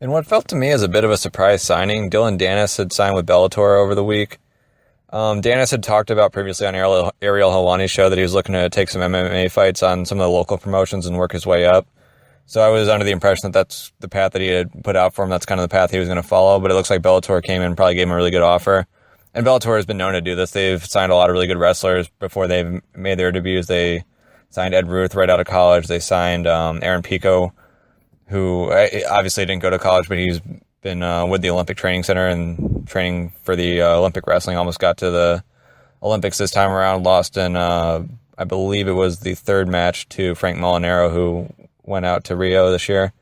And what felt to me as a bit of a surprise signing, Dillon Danis had signed with Bellator over the week. Danis had talked about previously on Ariel Helwani's show that he was looking to take some MMA fights on some of the local promotions and work his way up. So I was under the impression that that's the path that he had put out for him. That's kind of the path he was going to follow. But it looks like Bellator came in and probably gave him a really good offer. And Bellator has been known to do this. They've signed a lot of really good wrestlers before they've made their debuts. They signed Ed Ruth right out of college. They signed Aaron Pico, who obviously didn't go to college, but he's been with the Olympic Training Center and training for the Olympic wrestling. Almost got to the Olympics this time around. Lost in, I believe it was the third match to Frank Molinaro, who went out to Rio this year.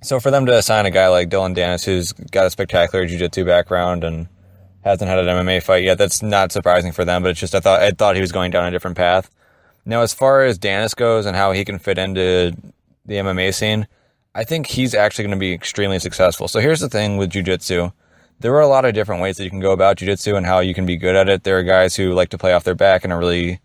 So for them to sign a guy like Dillon Danis, who's got a spectacular jiu-jitsu background and hasn't had an MMA fight yet, that's not surprising for them, but it's just I thought he was going down a different path. Now, as far as Danis goes and how he can fit into the MMA scene, I think he's actually going to be extremely successful. So here's the thing with jiu-jitsu. There are a lot of different ways that you can go about jiu-jitsu and how you can be good at it. There are guys who like to play off their back and are really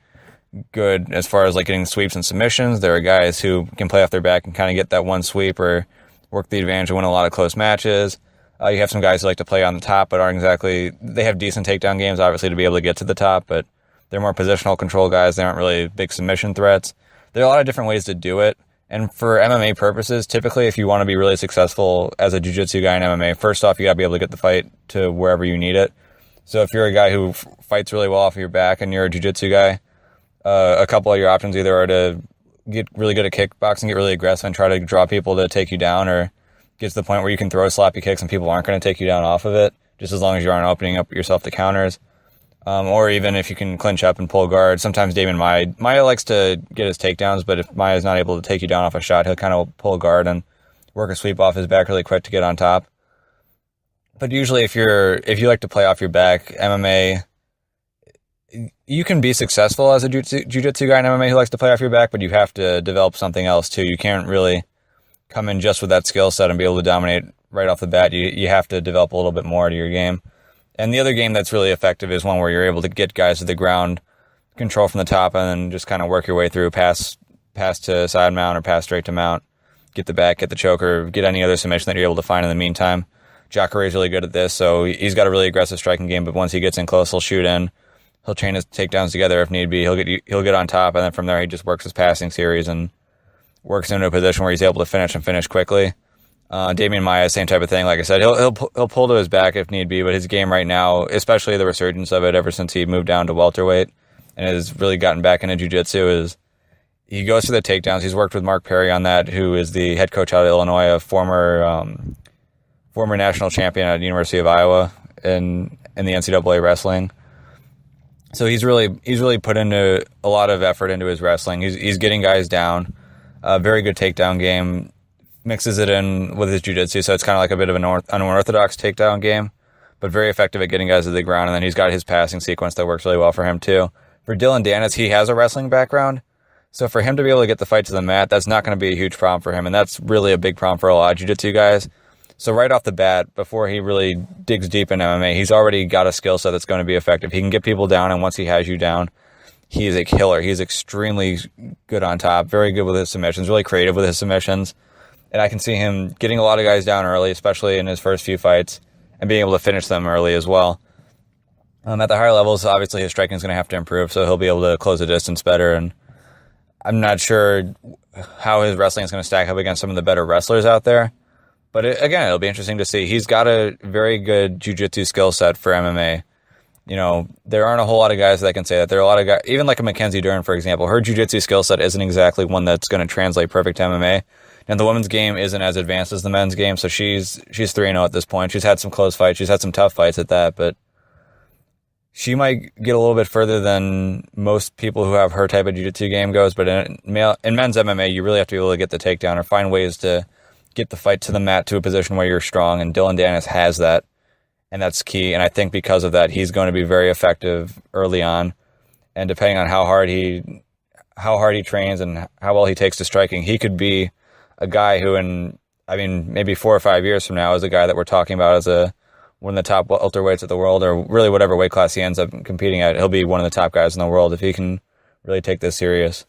good as far as like getting sweeps and submissions. There are guys who can play off their back and kind of get that one sweep or work the advantage and win a lot of close matches. You have some guys who like to play on the top but aren't exactly, they have decent takedown games obviously to be able to get to the top, but they're more positional control guys. They aren't really big submission threats. There are a lot of different ways to do it. And for MMA purposes, typically if you want to be really successful as a jiu-jitsu guy in MMA, first off, you got to be able to get the fight to wherever you need it. So if you're a guy who fights really well off of your back and you're a jiu-jitsu guy, a couple of your options either are to get really good at kickboxing, get really aggressive and try to draw people to take you down, or get to the point where you can throw sloppy kicks and people aren't going to take you down off of it, just as long as you aren't opening up yourself to counters. Or even if you can clinch up and pull guard. Sometimes Damian Maia likes to get his takedowns, but if Maia's not able to take you down off a shot, he'll kind of pull guard and work a sweep off his back really quick to get on top. But usually if you like to play off your back, MMA, you can be successful as a jiu-jitsu guy in MMA who likes to play off your back, but you have to develop something else too. You can't really come in just with that skill set and be able to dominate right off the bat. You have to develop a little bit more to your game. And the other game that's really effective is one where you're able to get guys to the ground, control from the top, and then just kind of work your way through, pass to side mount or pass straight to mount, get the back, get the choker, get any other submission that you're able to find in the meantime. Jacare is really good at this, so he's got a really aggressive striking game, but once he gets in close, he'll shoot in. He'll chain his takedowns together if need be. He'll get on top, and then from there he just works his passing series and works into a position where he's able to finish quickly. Damian Maia, same type of thing. Like I said, he'll pull to his back if need be, but his game right now, especially the resurgence of it ever since he moved down to welterweight and has really gotten back into jiu-jitsu, is he goes for the takedowns. He's worked with Mark Perry on that, who is the head coach out of Illinois, a former national champion at the University of Iowa in the NCAA wrestling. So he's really put into a lot of effort into his wrestling. He's getting guys down. Very good takedown game. Mixes it in with his jiu-jitsu, so it's kind of like a bit of an unorthodox takedown game, but very effective at getting guys to the ground. And then he's got his passing sequence that works really well for him too. For Dillon Danis, he has a wrestling background, so for him to be able to get the fight to the mat, that's not going to be a huge problem for him, and that's really a big problem for a lot of jiu-jitsu guys. So right off the bat, before he really digs deep in MMA, he's already got a skill set that's going to be effective. He can get people down, and once he has you down, he is a killer. He's extremely good on top, very good with his submissions, really creative with his submissions. And I can see him getting a lot of guys down early, especially in his first few fights, and being able to finish them early as well. At the higher levels, obviously his striking is going to have to improve, so he'll be able to close the distance better. And I'm not sure how his wrestling is going to stack up against some of the better wrestlers out there. But again, it'll be interesting to see. He's got a very good jiu-jitsu skill set for MMA. You know, there aren't a whole lot of guys that can say that. There are a lot of guys, even like a Mackenzie Dern, for example. Her jiu-jitsu skill set isn't exactly one that's going to translate perfect to MMA. And the women's game isn't as advanced as the men's game, so she's 3-0 at this point. She's had some close fights. She's had some tough fights at that, but she might get a little bit further than most people who have her type of jiu-jitsu game goes. But in men's MMA, you really have to be able to get the takedown or find ways to get the fight to the mat to a position where you're strong, and Dillon Danis has that, and that's key. And I think because of that, he's going to be very effective early on. And depending on how hard he trains and how well he takes to striking, he could be a guy who maybe 4 or 5 years from now is a guy that we're talking about as one of the top welterweights of the world, or really whatever weight class he ends up competing at. He'll be one of the top guys in the world if he can really take this serious.